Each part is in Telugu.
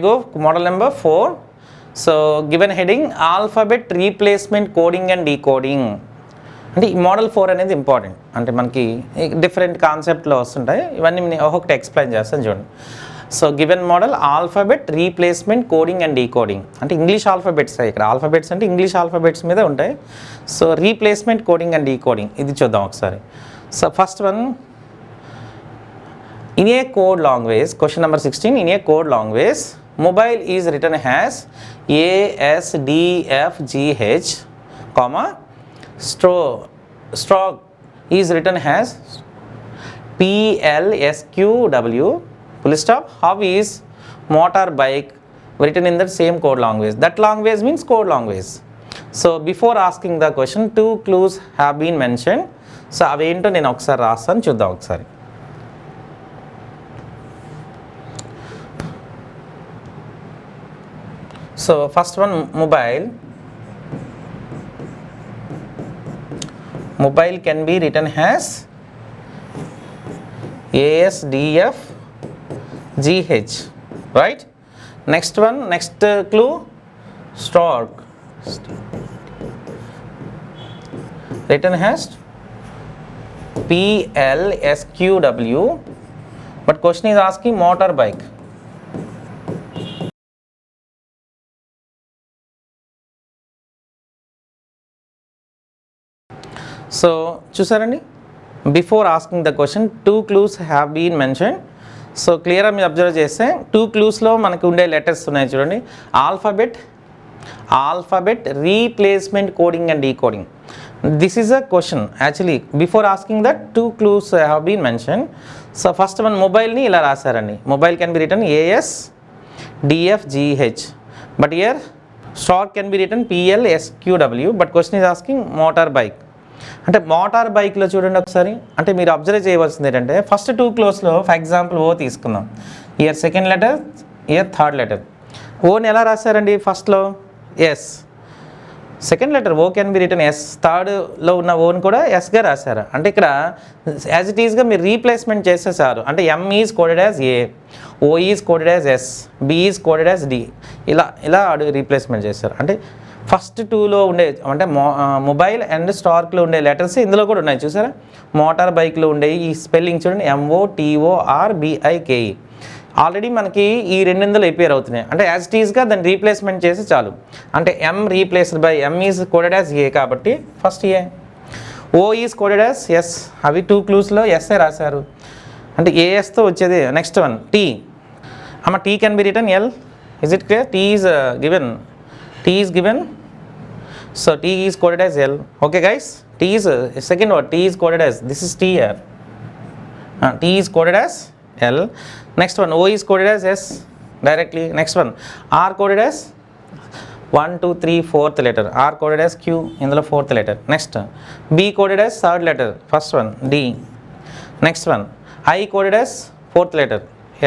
go, model number 4. So given heading alphabet replacement coding and decoding. అంటే ఈ మోడల్ 4 అనేది ఇంపార్టెంట్. అంటే మనకి డిఫరెంట్ కాన్సెప్ట్లో వస్తుంటాయి, ఇవన్నీ నేను ఒక్కొక్కటి ఎక్స్ప్లెయిన్ చేస్తాను చూడండి. So given model alphabet replacement coding and decoding, అంటే ఇంగ్లీష్ ఆల్ఫాబెట్స్. ఇక్కడ ఆల్ఫాబెట్స్ అంటే ఇంగ్లీష్ ఆల్ఫాబెట్స్ మీద ఉంటాయి. So replacement coding and decoding ఇది చూద్దాం ఒకసారి. So first one, in a code language, question number 16, in a code language mobile is written as ASDFGH comma stroke is written as PLSQW full stop. How is motorbike written in that same code language? That language means code language. So before asking the question, 2 clues have been mentioned. So అవేంటో నేను ఒకసారి రాస్తాను, చూద్దాం ఒకసారి. So first one, mobile can be written as ASDFGH, right? Next one, next clue, stroke written as PLSQW, but question is asking motorbike. So చూసారండి, before asking the question 2 clues have been mention. So క్లియర్గా మీరు అబ్జర్వ్ చేస్తే 2 cluesలో మనకు ఉండే లెటర్స్ ఉన్నాయి చూడండి. Alphabet replacement coding and decoding. This is a question actually. Before asking that 2 clues have been mention. So first one, మొబైల్ని ఇలా రాశారండి. Mobile can be written ASDFGH, but ear stack can be written PLSQW, but question is asking motor bike. అంటే మోటార్ బైక్లో చూడండి ఒకసారి, అంటే మీరు అబ్జర్వ్ చేయవలసింది ఏంటంటే ఫస్ట్ 2 cluesలో ఫర్ ఎగ్జాంపుల్ ఓ తీసుకుందాం. Ear second letter, ear third letter. ఓని ఎలా రాశారండి? ఫస్ట్లో S, second letter O can be written S, థర్డ్లో ఉన్న ఓని కూడా ఎస్గా రాశారు. అంటే ఇక్కడ యాజ్ ఇట్ ఈస్గా మీరు రీప్లేస్మెంట్ చేసేసారు. అంటే M is coded as A, O is coded as S, B is coded as D, ఇలా రీప్లేస్మెంట్ చేశారు. అంటే ఫస్ట్ 2లో ఉండే అంటే మొబైల్ అండ్ స్టార్క్లో ఉండే లెటర్స్ ఇందులో కూడా ఉన్నాయి చూసారా. మోటార్ బైక్లో ఉండే ఈ స్పెల్లింగ్ చూడండి, MOTORBIKE. ఆల్రెడీ మనకి ఈ రెండిందులో ఎపియర్ అవుతున్నాయి. అంటే యాజ్ ఇట్ ఈస్గా దాన్ని రీప్లేస్మెంట్ చేసి చాలు. అంటే M replaced by M is coded as A కాబట్టి first A. O is coded as S, అవి 2 cluesలో ఎస్ఏ రాశారు. అంటే ఏఎస్తో వచ్చేది. Next one T, T can be written L. Is it clear? T is given, so T is coded as L. Okay guys, T is second word, T is coded as, this is T here, T is coded as L. Next one, O is coded as S directly. Next one, R coded as 1 2 3 4th letter, R coded as Q, indulo 4th letter. Next, B coded as 3rd letter, first one D. Next one, I coded as 4th letter,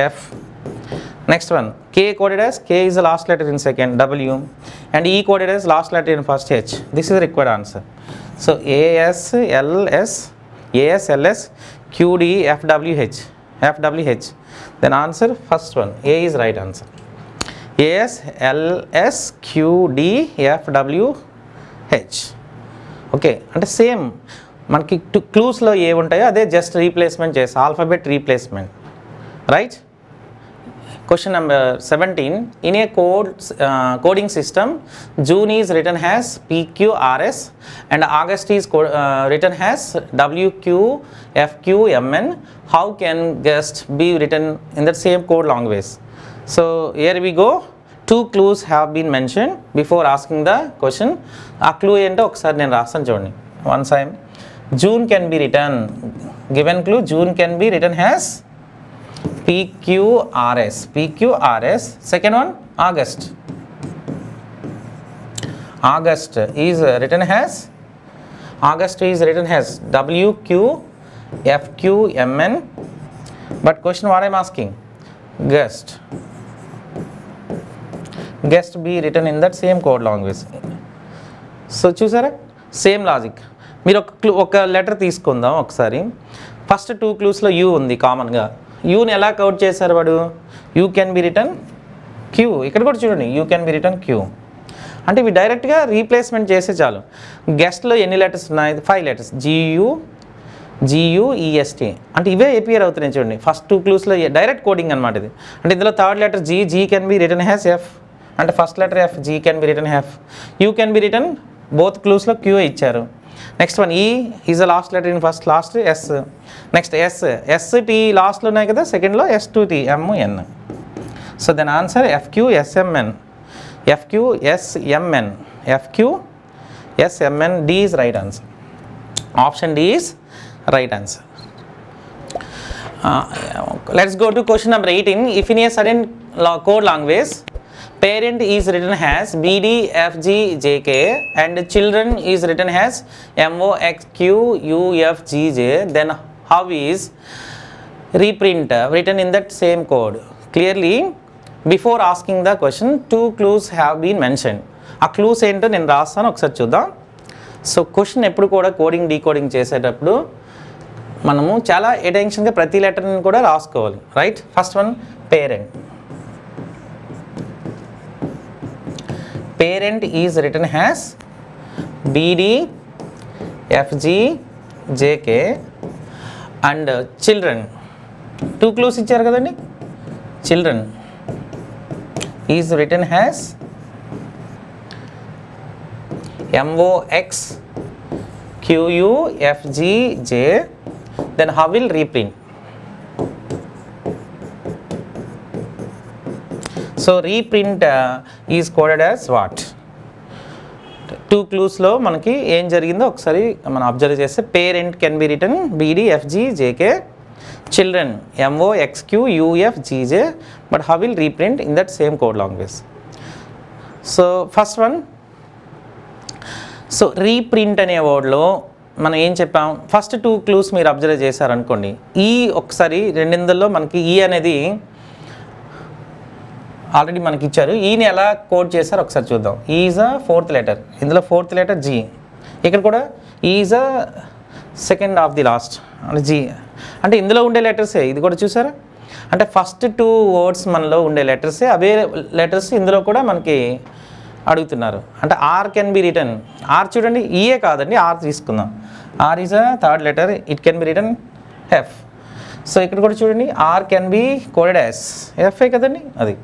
F. Next one, K coded as, K is the last letter in second, W, and E coded as last letter in first, H. This is the required answer. So ASLS, QD, FWH. Then answer first one, A is right answer. ASLS QD FWH. Okay, అంటే సేమ్ మనకి 2 cluesలో ఏ ఉంటాయో అదే జస్ట్ రీప్లేస్మెంట్ చేసి alphabet replacement, right. Question number 17, in a coding system, June is written as PQRS and August is written as WQFQMN. How can guest be written in that same code language? So here we go. 2 clues have been mentioned before asking the question. A clue ento okkasari nenu rasanu chudandi. Once time, June can be written, given clue, June can be written as PQRS. Second one, August is written as WQFQMN. But question what I am asking, guest be written in that same code language. So చూసారా, సేమ్ లాజిక్. మీరు ఒక లెటర్ తీసుకుందాం ఒకసారి. ఫస్ట్ 2 cluesలో యూ ఉంది కామన్గా. యూని ఎలా కౌట్ చేశారు వాడు? U can be written Q, ఇక్కడ కూడా చూడండి U can be written Q. అంటే ఇవి డైరెక్ట్గా రీప్లేస్మెంట్ చేస్తే చాలు. గెస్ట్లో ఎన్ని లెటర్స్ ఉన్నాయి? 5 లెటర్స్, GUEST. అంటే ఇవే ఏపీఆర్ అవుతున్నాయి చూడండి. ఫస్ట్ 2 క్లూస్లో డైరెక్ట్ కోడింగ్ అనమాట ఇది. అంటే ఇందులో third letter G can be written has F, అంటే first letter F, G can be written F, U can be written both క్లూస్లో క్యూ ఇచ్చారు. Next one E is the last letter in first, last S. Next ఎస్T లాస్ట్లో ఉన్నాయి కదా, సెకండ్లో S2T MN. So then answer FQSMN. D is right answer. Option D is right answer. Let's go to question number 18. If in a certain code language parent is written as BDFGJK and children is written as MOXQUFGJ, then how is reprint written in that same code? Clearly, before asking the question, 2 clues have been mentioned. ఆ క్లూస్ ఏంటో నేను రాస్తాను, ఒకసారి చూద్దాం. సో క్వశ్చన్ ఎప్పుడు కూడా కోడింగ్ డీకోడింగ్ చేసేటప్పుడు మనము చాలా అటెన్షన్గా ప్రతి లెటర్ని కూడా రాసుకోవాలి, right? First one parent is return has BDFGJK and children. 2 clues ఇచ్చారు కదండి. Children is return has MOXQUFGJ, then how will reprint? So reprint is coded as what? 2 cluesలో మనకి ఏం జరిగిందో ఒకసారి మనం అబ్జర్వ్ చేస్తే parent can be return BDFGJK, children MOXQUFGJ, but how will reprint in that same code language? So first one, so reprint అనే వర్డ్లో మనం ఏం చెప్పాం? ఫస్ట్ 2 క్లూస్ మీరు అబ్జర్వ్ చేశారనుకోండి. ఒకసారి రెండిందుల్లో మనకి అనేది ఆల్రెడీ మనకి ఇచ్చారు. ఈని ఎలా కోడ్ చేశారు ఒకసారి చూద్దాం. ఈజ్ అ 4th లెటర్, ఇందులో 4th లెటర్ G. ఇక్కడ కూడా is a second of the last అంటే G. అంటే ఇందులో ఉండే లెటర్సే, ఇది కూడా చూసారా? అంటే ఫస్ట్ 2 వర్డ్స్ మనలో ఉండే లెటర్సే, అవే లెటర్స్ ఇందులో కూడా మనకి అడుగుతున్నారు. అంటే R can be written, R చూడండి ఈఏ కాదండి, ఆర్ తీసుకుందాం. R is a 3rd letter, it can be written F. So ఇక్కడ కూడా చూడండి R can be coded as FA కదండి అది.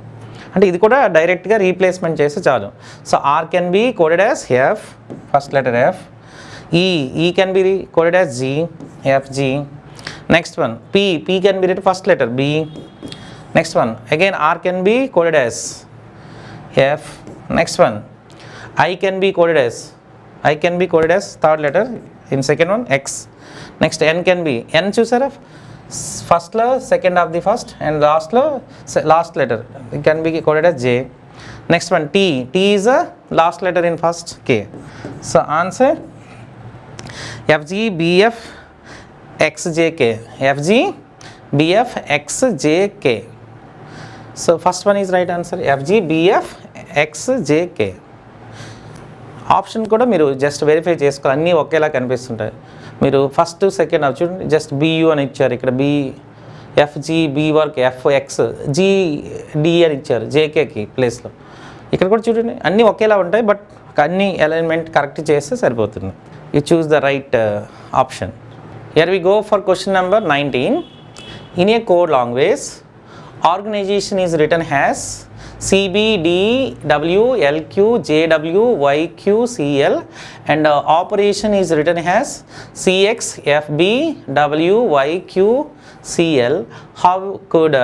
అంటే ఇది కూడా డైరెక్ట్గా రీప్లేస్మెంట్ చేస్తే చాలు. So R can be coded as F, first letter F. E can be coded as G, FG. Next one P can be written first letter B. Next one again R can be coded as F. Next one, I can be coded as 3rd letter in second one X. Next N can be, N చూసారా? ఫస్ట్ లో second of the first and last letter, it can be coded as J. Next one T is a last letter in first K. So answer FGBFXJK. So first one is right answer, FGBFXJK. Option కూడా మీరు జస్ట్ వెరిఫై చేసుకోవాలి, అన్నీ ఒకేలా కనిపిస్తుంటాయి. మీరు ఫస్ట్ సెకండ్ చూడండి, జస్ట్ BU అని ఇచ్చారు, ఇక్కడ BFG, B work FX, GD అని ఇచ్చారు JKకి ప్లేస్లో. ఇక్కడ కూడా చూడండి అన్నీ ఒకేలా ఉంటాయి, బట్ అన్ని అలైన్మెంట్ కరెక్ట్ చేస్తే సరిపోతుంది. You choose the right option. Here we go for question number 19. In a code language organization is written as CBDWLQJWYQCL and operation is written as CXFBWYQCL. How could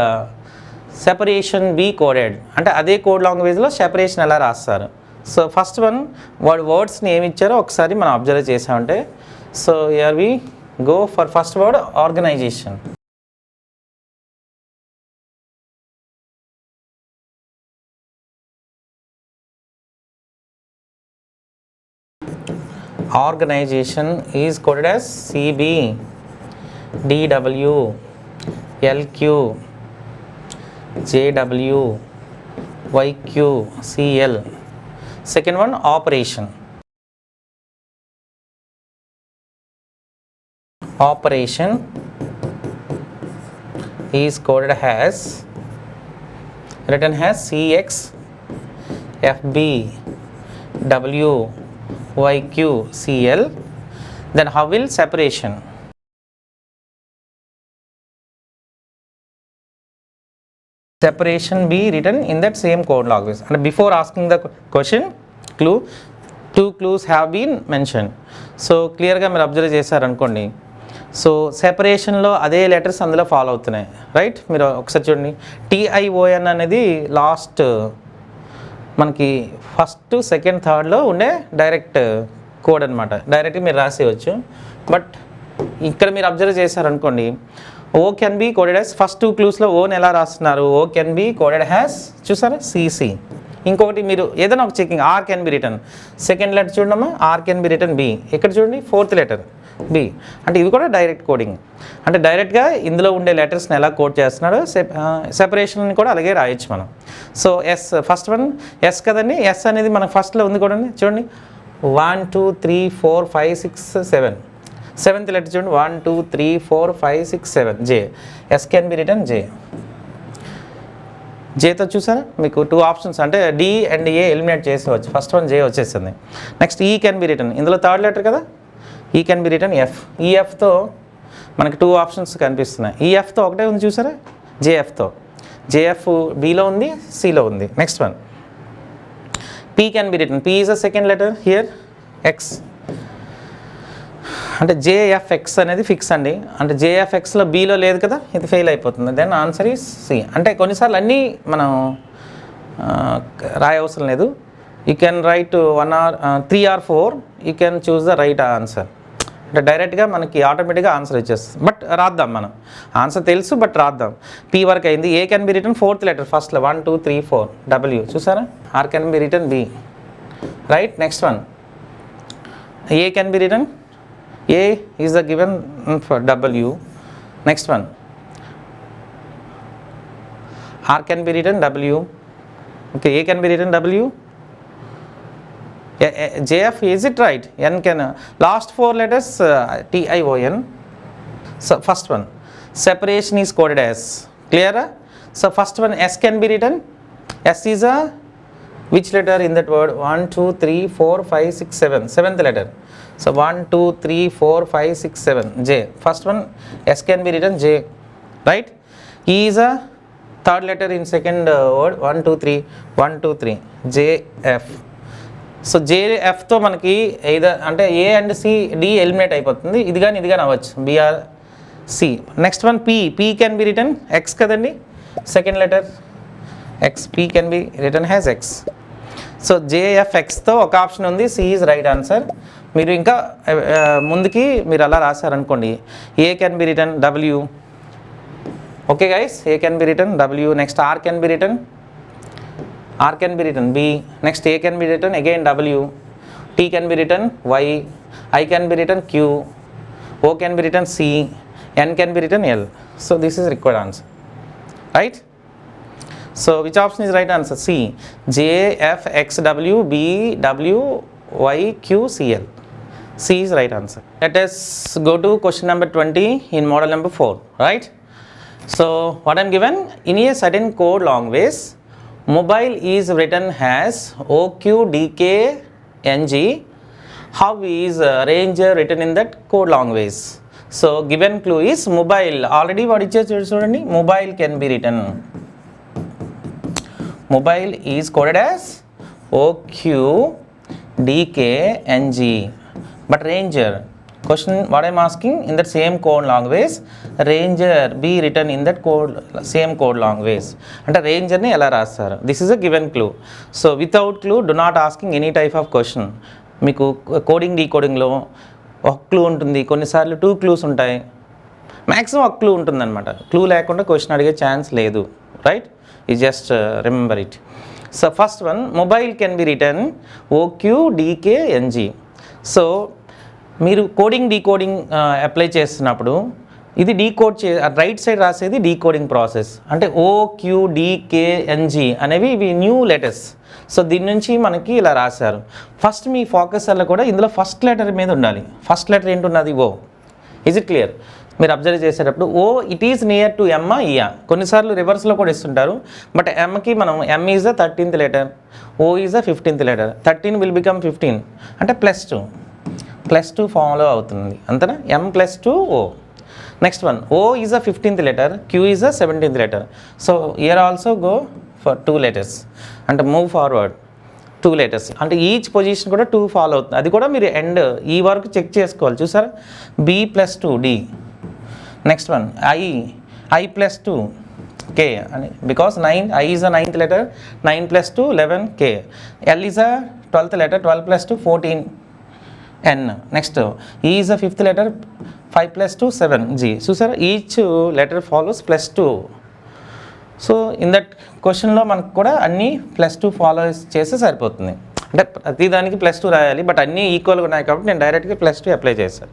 separation be coded? అంటే అదే కోడ్ లాంగ్వేజ్లో సెపరేషన్ ఎలా రాస్తారు? సో ఫస్ట్ వన్ వర్డ్స్ని ఏమి ఇచ్చారో ఒకసారి మనం అబ్జర్వ్ చేసామంటే, so here we go for first word organization. Organization is coded as CBDWLQJWYQCL. Second one operation. Operation is coded as written as CX FB W YQ CL, then how will separation be written in that same code language? And before asking the question, two clues have been mentioned. So క్లియర్గా మీరు అబ్జర్వ్ చేశారనుకోండి, సో సెపరేషన్లో అదే లెటర్స్ అందులో ఫాలో అవుతున్నాయి, రైట్? మీరు ఒకసారి చూడండి, TION అనేది లాస్ట్ మనకి ఫస్ట్ సెకండ్ థర్డ్లో ఉండే డైరెక్ట్ కోడ్ అనమాట, డైరెక్ట్గా మీరు రాసేయచ్చు. బట్ ఇక్కడ మీరు అబ్జర్వ్ చేశారనుకోండి, O can be coded has, first 2 క్లూస్లో ఓని ఎలా రాస్తున్నారు, O can be coded has, చూసారా, CC. ఇంకొకటి మీరు ఏదైనా ఒక checking, R can be return, second letter చూడమ్మా, R can be return B, ఇక్కడ చూడండి ఫోర్త్ లెటర్ B, అంటే ఇది కూడా డైరెక్ట్ కోడింగ్. అంటే డైరెక్ట్గా ఇందులో ఉండే లెటర్స్ని ఎలా కోడ్ చేస్తున్నాడో సెపరేషన్ కూడా అలాగే రాయొచ్చు మనం. So S, first one S కదండి, ఎస్ అనేది మనకు ఫస్ట్లో ఉంది కూడా, చూడండి 1 2 3 4 5 6 7, సెవెంత్ లెటర్ చూడండి 1 2 3 4 5 6 7, J. S can be written J. జేతో చూసారా మీకు 2 ఆప్షన్స్, అంటే D అండ్ A ఎలిమినేట్ చేసేవచ్చు. ఫస్ట్ వన్ J వచ్చేసింది. Next E can be written, ఇందులో థర్డ్ లెటర్ కదా, E can be written F. EFతో మనకి 2 ఆప్షన్స్ కనిపిస్తున్నాయి. EFతో ఒకటే ఉంది చూసారా, JFతో. JF Bలో ఉంది, Cలో ఉంది. Next one P can be written, P is a second letter here, X. అంటే JFX అనేది ఫిక్స్ అండి, అంటే JFXలో Bలో లేదు కదా, ఇది ఫెయిల్ అయిపోతుంది. Then answer is C. అంటే కొన్నిసార్లు అన్నీ మనం రాయ అవసరం లేదు. You can write 1 or 3 or 4, you can choose the right answer. అంటే డైరెక్ట్గా మనకి ఆటోమేటిక్గా ఆన్సర్ వచ్చేస్తుంది. బట్ రాద్దాం, మనం ఆన్సర్ తెలుసు బట్ రాద్దాం. P వరకు అయింది. A can be return fourth letter ఫస్ట్లో 1 2 3 4, W చూసారా. R can be return B, right. Next one A can be return, A is the given for W. Next one R can be written W. Okay, A can be written W. JF, is it right? N can, last 4 letters TION. So first one separation is coded as, clear? So first one S can be written, S is a which letter in that word, 1 2 3 4 5 6 7, seventh letter. So 1 2 3 4 5 6 7, J. First one S can be written J, right? E is a third letter in second word, 1 2 3 1 2 3, JF. So JFతో మనకి either అంటే A and C D eliminate అయిపోతుంది, ఇది కానీ అవ్వచ్చు, BR C. Next one P can be written X కదండి, second letter X, P can be written has X. So JFXతో ఒక ఆప్షన్ ఉంది, C ఈజ్ రైట్ ఆన్సర్. మీరు ఇంకా ముందుకి మీరు అలా రాశారనుకోండి, A can be return W. Okay guys, A can be return W. Next R can be return B. Next A can be return again W. T can be return Y. I can be return Q. O can be return C. N can be written L. So this is required answer, right? So which option is right answer? C. J F X W B W Y Q C L. C is right answer. Let us go to question number 20 in model number 4, right? So what I'm given, in a certain code language, mobile is written as OQDKNG. How is range written in that code language? So given clue is mobile. Already what is it? Mobile can be written. Mobile is coded as OQDKNG. But ranger, question what I'm asking, in that same code language, ranger be written in that code, same code language. And ranger ni ela rastaru. This is a given clue. So without clue, do not asking any type of question. Meeku coding decoding lo ఒక క్లూ ఉంటుంది, కొన్నిసార్లు 2 క్లూస్ ఉంటాయి, మ్యాక్సిమం ఒక క్లూ ఉంటుంది అనమాట. క్లూ లేకుండా క్వశ్చన్ అడిగే ఛాన్స్ లేదు, right? You just remember it. So first one mobile can be return OQDKNG. So మీరు కోడింగ్ డీకోడింగ్ అప్లై చేస్తున్నప్పుడు ఇది డీకోడ్ రైట్ సైడ్ రాసేది డీకోడింగ్ ప్రాసెస్, అంటే OQDKNG అనేవి ఇవి న్యూ లెటర్స్. సో దీని నుంచి మనకి ఇలా రాశారు. ఫస్ట్ మీ ఫోకస్ అలా కూడా ఇందులో ఫస్ట్ లెటర్ మీద ఉండాలి. ఫస్ట్ లెటర్ ఏంటున్నది O. Is it clear? మీరు అబ్జర్వ్ చేసేటప్పుడు O it is near to M ఇయా, కొన్నిసార్లు రివర్స్లో కూడా ఇస్తుంటారు. బట్ ఎమ్కి మనం M is the 13th letter, O is the 15th letter. 13 will become 15 అంటే +2 ఫాలో అవుతుంది అంతేనా, M+2 O. Next one O is the 15th letter, Q is the 17th letter. So here also go for 2 letters అంటే మూవ్ ఫార్వర్డ్ 2 letters అంటే ఈచ్ పొజిషన్ కూడా 2 ఫాలో అవుతుంది. అది కూడా మీరు ఎండ్ ఈ వరకు చెక్ చేసుకోవాలి. చూసారా, B+2 D. Next one I+2 K అని, because 9 I is the 9th letter, 9+2 11 K. L is the 12th letter, 12+2 14 N. Next E is the 5th letter, 5+2 7 G. చూసారా, each letter follows +2. So in that క్వశ్చన్లో మనకు కూడా అన్నీ +2 ఫాలో చేస్తే సరిపోతుంది. అంటే ప్రతిదానికి +2 రాయాలి, బట్ అన్నీ ఈక్వల్గా ఉన్నాయి కాబట్టి నేను డైరెక్ట్గా +2 అప్లై చేశాను.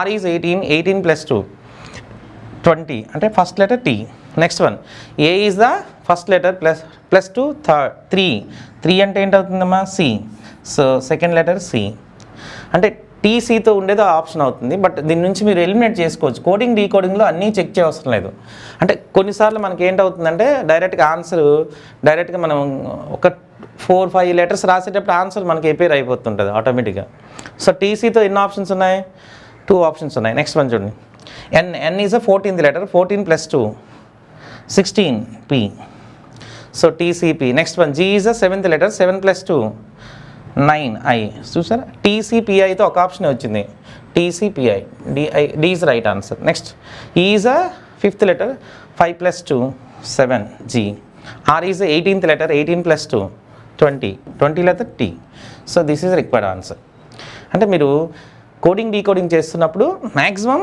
R ఈజ్ 18+2 20 అంటే first letter T. Next one A is the first letter +2 3 అంటే ఏంటవుతుందమ్మా C. So second letter C అంటే TCతో ఉండేది ఆప్షన్ అవుతుంది. బట్ దీని నుంచి మీరు ఎలిమినేట్ చేసుకోవచ్చు. కోడింగ్ డీకోడింగ్లో అన్నీ చెక్ చేయవసరం లేదు. అంటే కొన్నిసార్లు మనకి ఏంటవుతుందంటే డైరెక్ట్గా మనం ఒక 4-5 letters రాసేటప్పుడు ఆన్సర్ మనకి ఎపేర్ అయిపోతుంటుంది ఆటోమేటిక్గా. సో TCతో ఎన్ని ఆప్షన్స్ ఉన్నాయి, 2 ఆప్షన్స్ ఉన్నాయి. నెక్స్ట్ వన్ చూడండి, N is the 14th letter, 14+2 16 P. So TCP. Next one G is the 7th letter, 7+2 9 I. చూసారా, TCPIతో ఒక ఆప్షన్ వచ్చింది, TCPI D is right answer. Next E is the 5th letter, 5+2 7 G. R is the 18th letter, 18+2 20 letter T. So this is required answer. అంటే మీరు కోడింగ్ డీకోడింగ్ చేస్తున్నప్పుడు మ్యాక్సిమం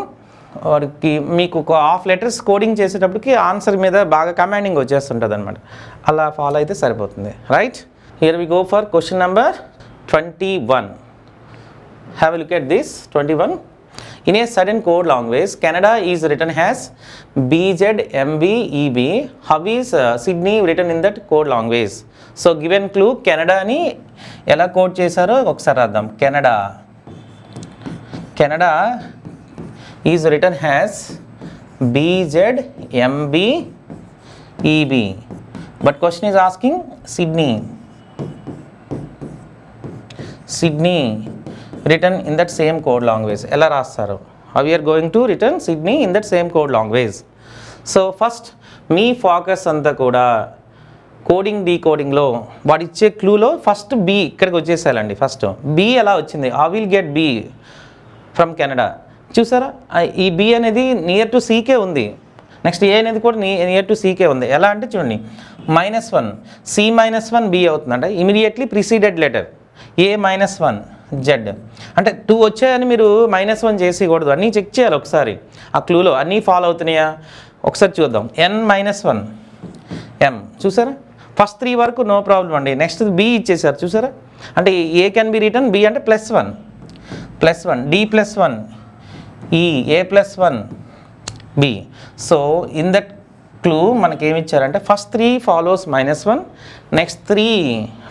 వారికి మీకు ఒక హాఫ్ లెటర్స్ కోడింగ్ చేసేటప్పటికి ఆన్సర్ మీద బాగా కమాండింగ్ వచ్చేస్తుంటుంది అనమాట. అలా ఫాలో అయితే సరిపోతుంది. Right, here we go for question number 21. Have a look at this 21. In a certain code language, Canada is written as BZMBEB. How is Sydney written in that code language? So given clue, Canada ni ఎలా కోడ్ చేశారో ఒకసారి రాద్దాం. Canada is written as BZMBEB. But question is asking Sydney written in that same code language. ఎలా రాస్తారు? How we are going to written Sydney in that same code language. So first me focus అంతా కూడా కోడింగ్ డీకోడింగ్లో వాడు ఇచ్చే క్లూలో ఫస్ట్ B ఇక్కడికి వచ్చేసేయాలండి. ఫస్ట్ B ఎలా వచ్చింది, I will get B from Canada. చూసారా, ఈ B అనేది నియర్ టు Cకే ఉంది. నెక్స్ట్ A అనేది కూడా నియర్ టు Cకే ఉంది. ఎలా అంటే చూడండి, -1 C-1 B అవుతుందంటే immediately preceded letter A-1 Z. అంటే 2 వచ్చాయని మీరు -1 చేసేయకూడదు, అన్నీ చెక్ చేయాలి ఒకసారి. ఆ క్లూలో అన్నీ ఫాలో అవుతున్నాయా ఒకసారి చూద్దాం. N-1 M. చూసారా, ఫస్ట్ 3 వరకు నో ప్రాబ్లం అండి. నెక్స్ట్ B ఇచ్చేసారు చూసారా, అంటే A can be return B అంటే +1 D+1 E A+1 B. So in that clue మనకి ఏమి ఇచ్చారంటే ఫస్ట్ 3 ఫాలోస్ -1, నెక్స్ట్ 3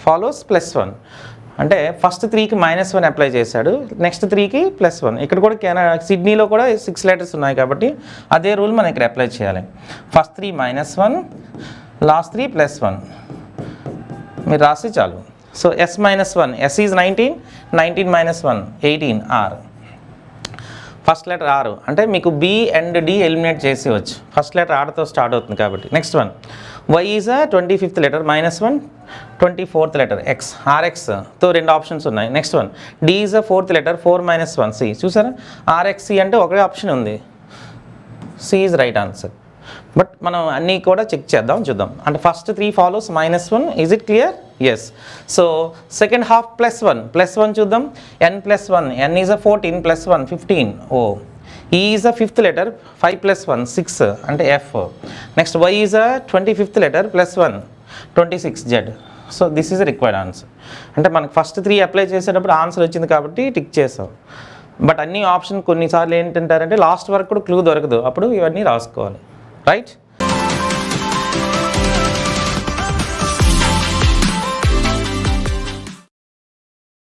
ఫాలోస్ +1. అంటే ఫస్ట్ 3కి -1 అప్లై చేశాడు, నెక్స్ట్ 3కి +1. ఇక్కడ కూడా సిడ్నీలో కూడా 6 letters ఉన్నాయి కాబట్టి అదే రూల్ మనం ఇక్కడ అప్లై చేయాలి. ఫస్ట్ 3 -1, లాస్ట్ 3 +1 మీరు రాస్తే చాలు. So S-1 S is 19 -1 18 R. First letter R అంటే మీకు B అండ్ D ఎలిమినేట్ చేసేవచ్చు. ఫస్ట్ లెటర్ Rతో స్టార్ట్ అవుతుంది కాబట్టి. Next one Y is 25th letter, -1 24th letter X. RXతో 2 ఆప్షన్స్ ఉన్నాయి. Next one D is 4th letter, 4-1 C. చూసారా, RXC అంటే ఒకే ఆప్షన్ ఉంది, C is right answer. But మనం అన్నీ కూడా చెక్ చేద్దాం, చూద్దాం. అంటే ఫస్ట్ 3 follows -1. Is it clear? Yes. So second half +1 చూద్దాం. N+1 N is 14 +1 15 O. E is 5th letter, 5+1 6 అంటే F. Next Y is 25th letter, +1 26 Z. So this is required answer. అంటే మనకు ఫస్ట్ 3 అప్లై చేసేటప్పుడు ఆన్సర్ వచ్చింది కాబట్టి టిక్ చేసాం. బట్ అన్ని ఆప్షన్ కొన్నిసార్లు ఏంటంటారంటే లాస్ట్ వరకు కూడా క్లూ దొరకదు, అప్పుడు ఇవన్నీ రాసుకోవాలి. రైట్.